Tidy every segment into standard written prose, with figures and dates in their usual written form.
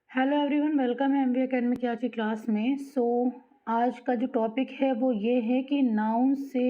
Hello everyone, welcome है MV academy की आज की क्लास में। आज का जो टॉपिक है वो ये है कि नाउन से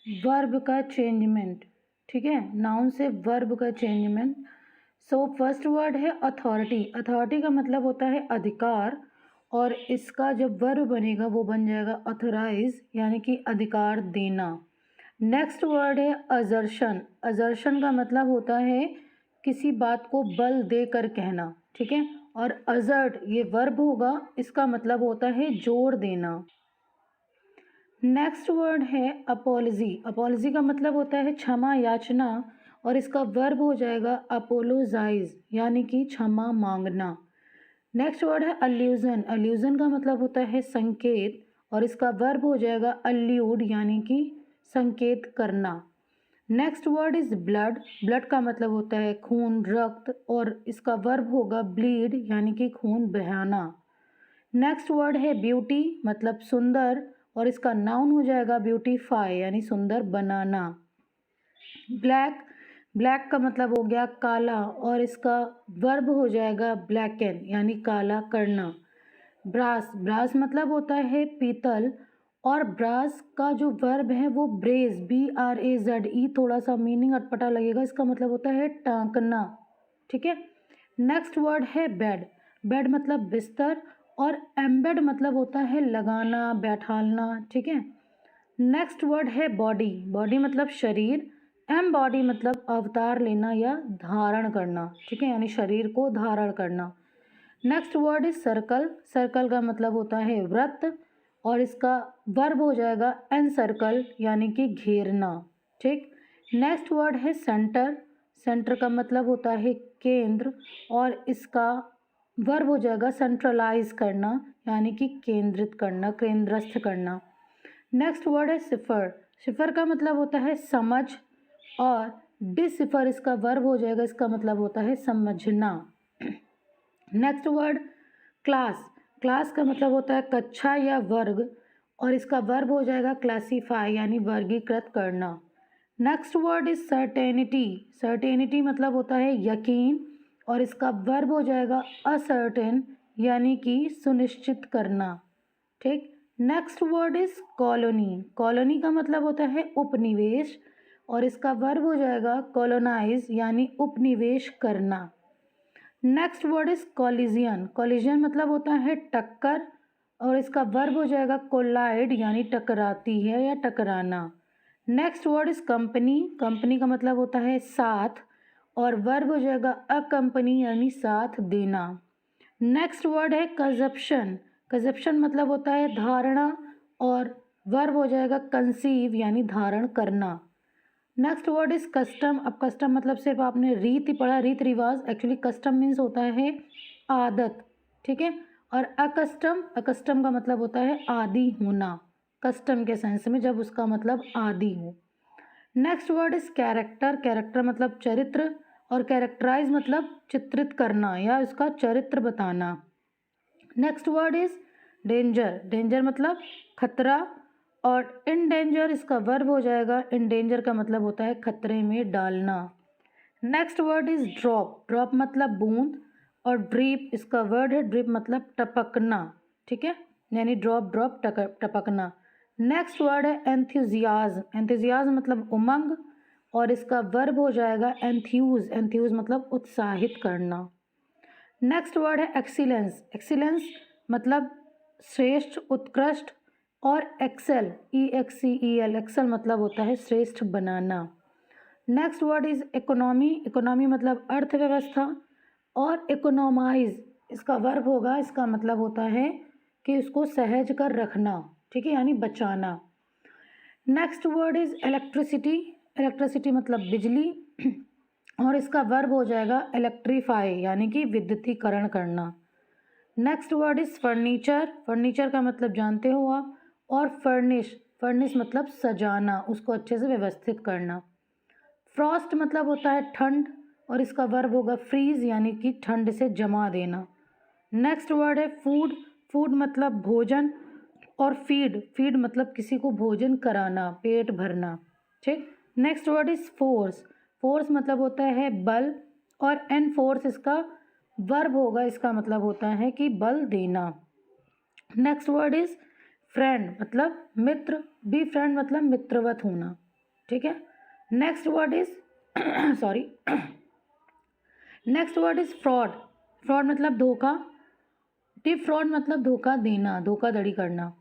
वर्ब का चेंजमेंट। ठीक है, नाउन से वर्ब का चेंजमेंट। फर्स्ट वर्ड है अथॉरिटी। अथॉरिटी का मतलब होता है अधिकार, और इसका जब वर्ब बनेगा वो बन जाएगा अथोराइज, यानी कि अधिकार देना। नेक्स्ट वर्ड है अजर्शन। अजर्शन का मतलब होता है किसी बात को बल देकर कहना। ठीक है, और अजर्ट ये वर्ब होगा, इसका मतलब होता है जोर देना। नेक्स्ट वर्ड है अपोलॉजी। अपोलॉजी का मतलब होता है क्षमा याचना, और इसका वर्ब हो जाएगा अपोलोजाइज, यानी कि क्षमा मांगना। नेक्स्ट वर्ड है अल्यूजन। अल्यूजन का मतलब होता है संकेत, और इसका वर्ब हो जाएगा अल्यूड, यानी कि संकेत करना। Next word is blood. Blood का मतलब होता है खून, रक्त, और इसका वर्ब होगा ब्लीड, यानी कि खून बहाना। नेक्स्ट वर्ड है ब्यूटी, मतलब सुंदर, और इसका नाउन हो जाएगा ब्यूटीफाई, यानी सुंदर बनाना। ब्लैक। ब्लैक का मतलब हो गया काला, और इसका वर्ब हो जाएगा ब्लैकन, यानी काला करना। ब्रास। ब्रास मतलब होता है पीतल, और ब्रास का जो वर्ब है वो ब्रेज, BRAZE। थोड़ा सा मीनिंग अटपटा लगेगा, इसका मतलब होता है टांकना। ठीक है। नेक्स्ट वर्ड है बेड। बेड मतलब बिस्तर, और एम्बेड मतलब होता है लगाना, बैठालना। ठीक है। नेक्स्ट वर्ड है बॉडी। बॉडी मतलब शरीर। बॉडी मतलब अवतार लेना या धारण करना। ठीक है, यानी शरीर को धारण करना। Next word is circle. Circle का मतलब होता है वृत्त, और इसका वर्ब हो जाएगा एनसर्कल, यानी कि घेरना। ठीक। नेक्स्ट वर्ड है सेंटर। सेंटर का मतलब होता है केंद्र, और इसका वर्ब हो जाएगा सेंट्रलाइज करना, यानी कि केंद्रित करना, केंद्रस्थ करना। नेक्स्ट वर्ड है सिफर। सिफर का मतलब होता है समझ, और डिसिफर इसका वर्ब हो जाएगा, इसका मतलब होता है समझना। Next word class. क्लास का मतलब होता है कक्षा या वर्ग, और इसका वर्ब हो जाएगा क्लासीफाई, यानी वर्गीकृत करना। Next word is certainty. Certainty मतलब होता है यकीन, और इसका वर्ब हो जाएगा असर्टेन, यानी कि सुनिश्चित करना। ठीक। Next word is colony. Colony का मतलब होता है उपनिवेश, और इसका वर्ब हो जाएगा कॉलोनाइज, यानी उपनिवेश करना। Next word is collision. Collision मतलब होता है टक्कर, और इसका वर्ब हो जाएगा कोलाइड, यानी टकराती है या टकराना। Next word is company. Company का मतलब होता है साथ, और वर्ब हो जाएगा अकंपनी, यानी साथ देना। नेक्स्ट वर्ड है कंजप्शन। कंजप्शन मतलब होता है धारणा, और वर्ब हो जाएगा कंसीव, यानी धारण करना। Next word is custom. अब कस्टम मतलब सिर्फ आपने रीत ही पढ़ा, रीत रिवाज। एक्चुअली कस्टम मीन्स होता है आदत। ठीक है। और अकस्टम, अकस्टम का मतलब होता है आदि होना, कस्टम के सेंस में, जब उसका मतलब आदि हो। Next word is character. Character मतलब चरित्र, और कैरेक्टराइज मतलब चित्रित करना या उसका चरित्र बताना। Next word is danger. Danger मतलब खतरा, और इन डेंजर इसका वर्ब हो जाएगा इन डेंजर, का मतलब होता है खतरे में डालना। Next word is drop. Drop मतलब बूंद, और ड्रीप इसका वर्ड है ड्रीप मतलब टपकना। ठीक है, यानी ड्रॉप ड्रॉप टपकना। नेक्स्ट वर्ड है एंथुजियाज्म। एंथुजियाज्म मतलब उमंग, और इसका वर्ब हो जाएगा एंथ्यूज। एंथ्यूज मतलब उत्साहित करना। नेक्स्ट वर्ड है एक्सीलेंस। एक्सीलेंस मतलब श्रेष्ठ, उत्कृष्ट, और एक्सेल, EXCEL, एक्सेल मतलब होता है श्रेष्ठ बनाना। Next word is economy. Economy मतलब अर्थव्यवस्था, और इकोनोमाइज इसका वर्ब होगा, इसका मतलब होता है कि उसको सहज कर रखना। ठीक है, यानी बचाना। Next word is electricity. Electricity मतलब बिजली, और इसका वर्ब हो जाएगा इलेक्ट्रीफाई, यानी कि विद्युतीकरण करना। Next word is furniture. Furniture का मतलब जानते हो आप। और फर्निश, फर्निश मतलब सजाना, उसको अच्छे से व्यवस्थित करना। फ्रॉस्ट मतलब होता है ठंड, और इसका वर्ब होगा फ्रीज, यानी कि ठंड से जमा देना। नेक्स्ट वर्ड है फूड। फूड मतलब भोजन, और फीड, फीड मतलब किसी को भोजन कराना, पेट भरना। ठीक। Next word is force. Force मतलब होता है बल, और एन फोर्स इसका वर्ब होगा, इसका मतलब होता है कि बल देना। नेक्स्ट वर्ड इज फ्रेंड, मतलब मित्र। बी फ्रेंड मतलब मित्रवत होना, ठीक है। Next word is sorry next word is fraud. Fraud मतलब धोखा। डिफ्रॉड मतलब धोखा देना, धोखाधड़ी करना।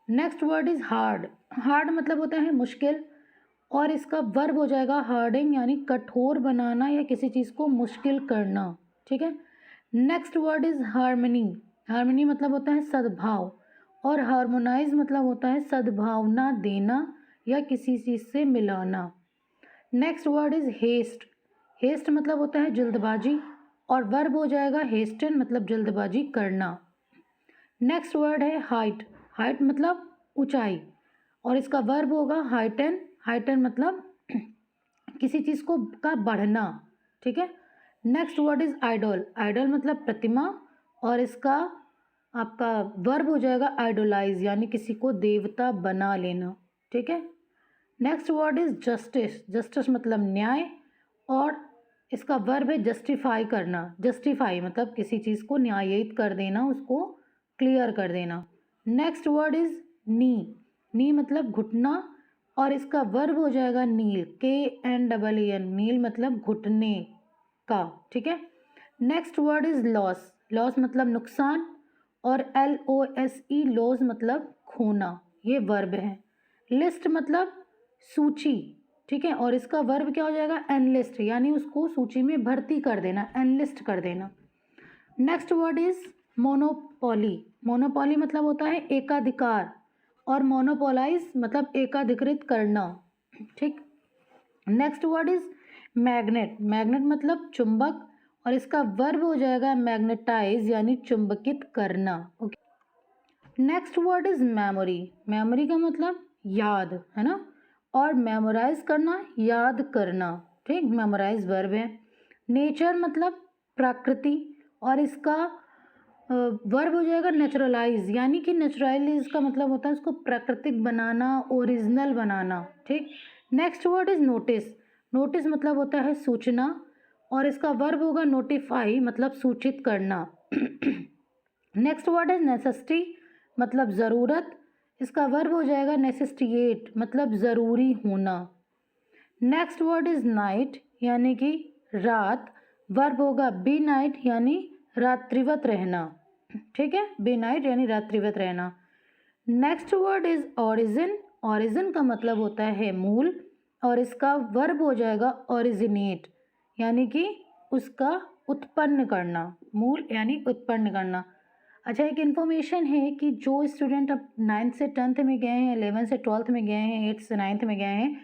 Next word is hard. Hard मतलब होता है मुश्किल, और इसका वर्ब हो जाएगा हार्डिंग, यानी कठोर बनाना या किसी चीज़ को मुश्किल करना, ठीक है। Next word is harmony. Harmony मतलब होता है सद्भाव, और हार्मोनाइज मतलब होता है सद्भावना देना या किसी चीज़ से मिलाना। Next word is haste. Haste मतलब होता है जल्दबाजी, और वर्ब हो जाएगा हेस्टन, मतलब जल्दबाजी करना। नेक्स्ट वर्ड है हाइट। हाइट मतलब ऊंचाई, और इसका वर्ब होगा हाइटन। हाइटन मतलब किसी चीज़ को का बढ़ना, ठीक है। Next word is idol. Idol मतलब प्रतिमा, और इसका आपका वर्ब हो जाएगा आइडोलाइज, यानी किसी को देवता बना लेना, ठीक है। Next word is justice. Justice मतलब न्याय, और इसका वर्ब है जस्टिफाई करना। जस्टिफाई मतलब किसी चीज़ को न्यायित कर देना, उसको क्लियर कर देना। नेक्स्ट वर्ड इज नी। नी मतलब घुटना, और इसका वर्ब हो जाएगा नील, KNEEN। नील मतलब घुटने का, ठीक है। Next word is loss. Loss मतलब नुकसान, और LOSE लॉस मतलब खोना, ये वर्ब है। लिस्ट मतलब सूची, ठीक है, और इसका वर्ब क्या हो जाएगा एनलिस्ट, यानी उसको सूची में भर्ती कर देना, एनलिस्ट कर देना। Next word is monopoly. Monopoly मतलब होता है एकाधिकार, और मोनोपोलाइज मतलब एकाधिकृत करना, ठीक। Next word is magnet. Magnet मतलब चुंबक, और इसका वर्ब हो जाएगा मैग्नेटाइज, यानी चुंबकित करना, okay. Next word is memory. Memory का मतलब याद, है ना, और मेमोराइज करना, याद करना, ठीक। मेमोराइज वर्ब है। नेचर मतलब प्रकृति, और इसका वर्ब हो जाएगा नेचुरलाइज, यानी कि नेचुरलाइज का मतलब होता है उसको प्राकृतिक बनाना, ओरिजिनल बनाना, ठीक। Next word is notice. Notice मतलब होता है सूचना, और इसका वर्ब होगा नोटिफाई, मतलब सूचित करना। नेक्स्ट वर्ड इज नेसेसिटी, मतलब ज़रूरत। इसका वर्ब हो जाएगा नेसेसिटेट, मतलब ज़रूरी होना। नेक्स्ट वर्ड इज नाइट, यानी कि रात। वर्ब होगा बी नाइट, यानी रात्रिवत रहना, ठीक है। बी नाइट यानी रात्रिवत रहना। Next word is origin. Origin का मतलब होता है मूल, और इसका वर्ब हो जाएगा ओरिजिनेट, यानी कि उसका उत्पन्न करना, मूल यानी उत्पन्न करना। अच्छा, एक इन्फॉर्मेशन है कि जो स्टूडेंट अब 9th से 10th में गए हैं, 11th से 12th में गए हैं, 8th से 9th में गए हैं,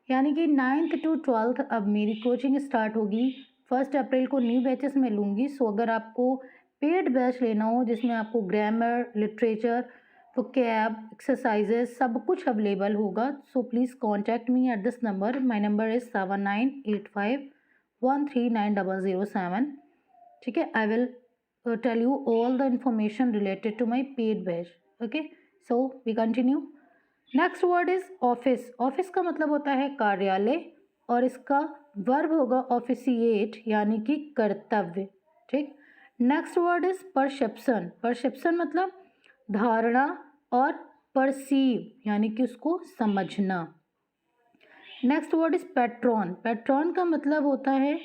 यानी कि 9th to 12th अब मेरी कोचिंग स्टार्ट होगी। 1 अप्रैल को न्यू बैचेस में लूँगी। सो अगर आपको पेड बैच लेना हो जिसमें आपको ग्रामर, लिटरेचर, वोकैब, एक्सरसाइजेस सब कुछ अवेलेबल होगा, so please contact me at this number. My number is 7985139007, ठीक है। I will tell you all the information related to my paid batch, okay। so we continue। Next word is office. Office का मतलब होता है कार्यालय, और इसका verb होगा ऑफिसिएट, यानी कि कर्तव्य, ठीक। Next word is perception. Perception मतलब धारणा, और परसीव यानी कि उसको समझना। Next word is patron. Patron का मतलब होता है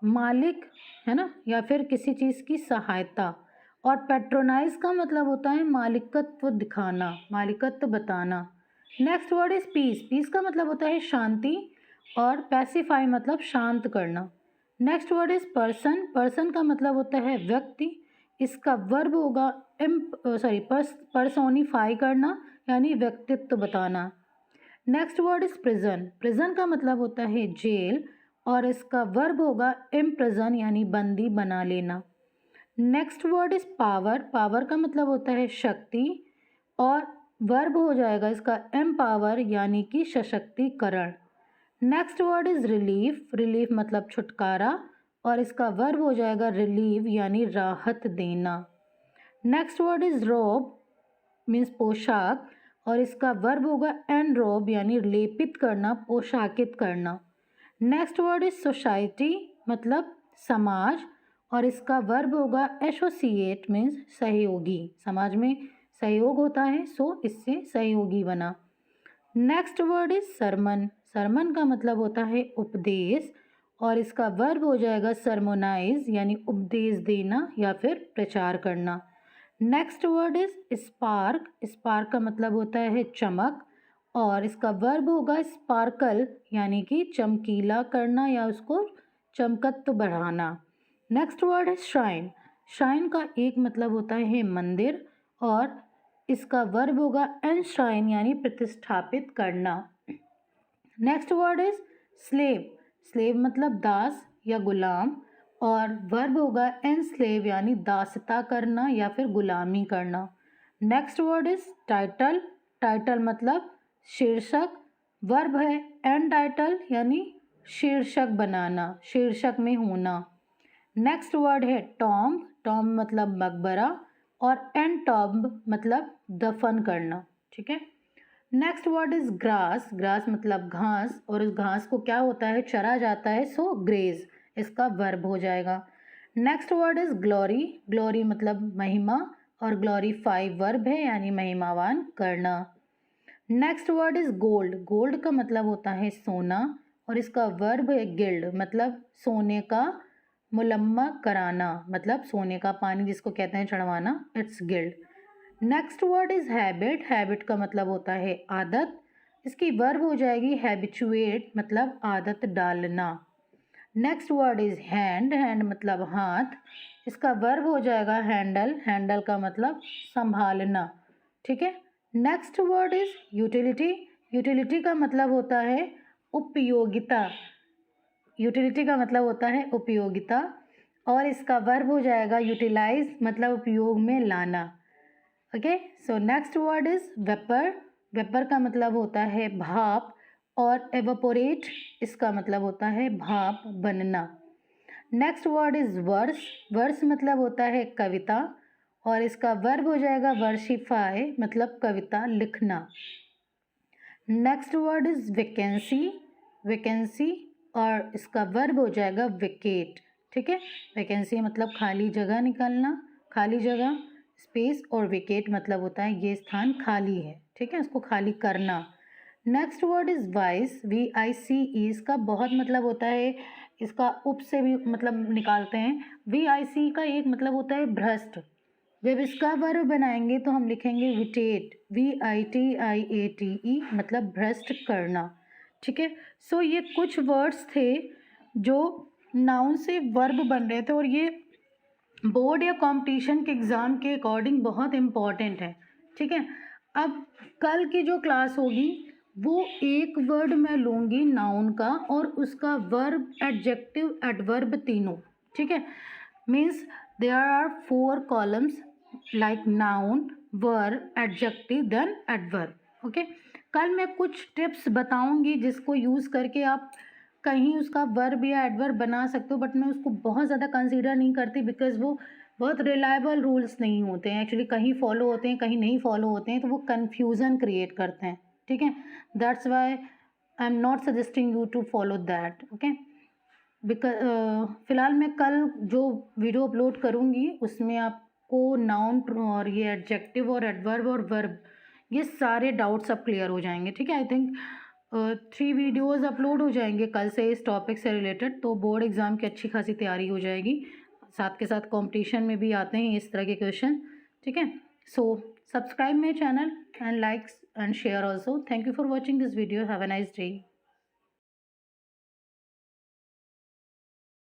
मालिक, है ना, या फिर किसी चीज़ की सहायता। और पैट्रोनाइज का मतलब होता है मालिकत्व दिखाना, मालिकत्व बताना। Next word is peace. Peace का मतलब होता है शांति, और पैसिफाई मतलब शांत करना। Next word is person. Person का मतलब होता है व्यक्ति। इसका वर्ब होगा पर्सोनिफाई करना, यानी व्यक्तित्व बताना। Next word is prison. Prison का मतलब होता है जेल, और इसका वर्ब होगा इम्प्रिजन, यानी बंदी बना लेना। Next word is power. Power का मतलब होता है शक्ति, और वर्ब हो जाएगा इसका एम्पावर, यानी कि सशक्तिकरण। Next word is relief. Relief मतलब छुटकारा, और इसका वर्ब हो जाएगा रिलीव, यानी राहत देना। नेक्स्ट वर्ड इज रोब, मीन्स पोशाक, और इसका वर्ब होगा एनरोब, यानी लेपित करना, पोशाकित करना। नेक्स्ट वर्ड इज सोसाइटी, मतलब समाज, और इसका वर्ब होगा एसोसिएट, मीन्स सहयोगी। समाज में सहयोग होता है, सो इससे सहयोगी बना। Next word is sermon. Sermon का मतलब होता है उपदेश और इसका वर्ब हो जाएगा सरमोनाइज, यानी उपदेश देना या फिर प्रचार करना। Next word is spark. Spark का मतलब होता है चमक और इसका वर्ब होगा स्पार्कल, यानी कि चमकीला करना या उसको चमकत्व बढ़ाना। नेक्स्ट वर्ड है श्राइन। श्राइन का एक मतलब होता है मंदिर और इसका वर्ब होगा एनश्राइन, यानी प्रतिष्ठापित करना। Next word is slave. Slave मतलब दास या गुलाम और वर्ब होगा एनस्लेव, यानी दासता करना या फिर गुलामी करना। Next word is title. Title मतलब शीर्षक, वर्ब है एन टाइटल, यानी शीर्षक बनाना, शीर्षक में होना। नेक्स्ट वर्ड है टॉम्ब। टॉम्ब मतलब मकबरा और एन टॉम्ब मतलब दफन करना। ठीक है। Next word is grass. Grass मतलब घास और इस घास को क्या होता है, चरा जाता है, सो ग्रेज इसका वर्ब हो जाएगा। Next word is glory. Glory मतलब महिमा और ग्लोरीफाई वर्ब है, यानी महिमावान करना। Next word is gold. Gold का मतलब होता है सोना और इसका वर्ब है गिल्ड, मतलब सोने का मुलम्मा कराना, मतलब सोने का पानी जिसको कहते हैं चढ़वाना, it's gild. Next word is habit. Habit का मतलब होता है आदत, इसकी वर्ब हो जाएगी हैबिचुएट, मतलब आदत डालना। Next word is hand. Hand मतलब हाथ, इसका वर्ब हो जाएगा हैंडल। हैंडल का मतलब संभालना। ठीक है। Next word is utility. Utility का मतलब होता है उपयोगिता। यूटिलिटी का मतलब होता है उपयोगिता और इसका वर्ब हो जाएगा यूटिलाइज, मतलब उपयोग में लाना। Okay, so next word is vapour. Vapour का मतलब होता है भाप और एवपोरेट इसका मतलब होता है भाप बनना। Next word is verse. Verse मतलब होता है कविता और इसका वर्ब हो जाएगा वर्शिफाई, मतलब कविता लिखना। Next word is vacancy. Vacancy और इसका वर्ब हो जाएगा विकेट। ठीक है। वैकेंसी मतलब खाली जगह निकालना, खाली जगह स्पेस, और विकेट मतलब होता है ये स्थान खाली है। ठीक है, इसको खाली करना। Next word is vice. VICE, इसका बहुत मतलब होता है, इसका उप से भी मतलब निकालते हैं। VIC का एक मतलब होता है भ्रष्ट। जब इसका वर्ब बनाएंगे तो हम लिखेंगे विटेट, VITIATE, मतलब भ्रष्ट करना। ठीक है। सो ये कुछ वर्ड्स थे जो नाउन से वर्ब बन रहे थे और ये बोर्ड या कंपटीशन के एग्ज़ाम के अकॉर्डिंग बहुत इम्पॉर्टेंट है। ठीक है। अब कल की जो क्लास होगी वो एक वर्ड मैं लूँगी नाउन का और उसका वर्ब, एडजेक्टिव, एडवर्ब तीनों। ठीक है। Means there are 4 columns like noun, verb, adjective, then adverb. Okay. कल मैं कुछ टिप्स बताऊंगी जिसको यूज़ करके आप कहीं उसका वर्ब या एडवर्ब बना सकते हो, बट मैं उसको बहुत ज़्यादा कंसीडर नहीं करती बिकॉज वो बहुत रिलायबल रूल्स नहीं होते हैं। एक्चुअली कहीं फॉलो होते हैं, कहीं नहीं फॉलो होते हैं, तो वो कन्फ्यूज़न क्रिएट करते हैं। ठीक है। That's why I am not suggesting you to follow that. Okay. फ़िलहाल मैं कल जो वीडियो अपलोड करूँगी उसमें आपको नाउन और ये एडजेक्टिव और एडवर्ब और वर्ब, ये सारे डाउट्स अब क्लियर हो जाएंगे। ठीक है। आई थिंक 3 वीडियोस अपलोड हो जाएंगे कल से इस टॉपिक से रिलेटेड, तो बोर्ड एग्ज़ाम की अच्छी खासी तैयारी हो जाएगी। साथ के साथ कंपटीशन में भी आते हैं इस तरह के क्वेश्चन। ठीक है। So subscribe my channel and likes and share also. Thank you for watching this video. Have a nice day.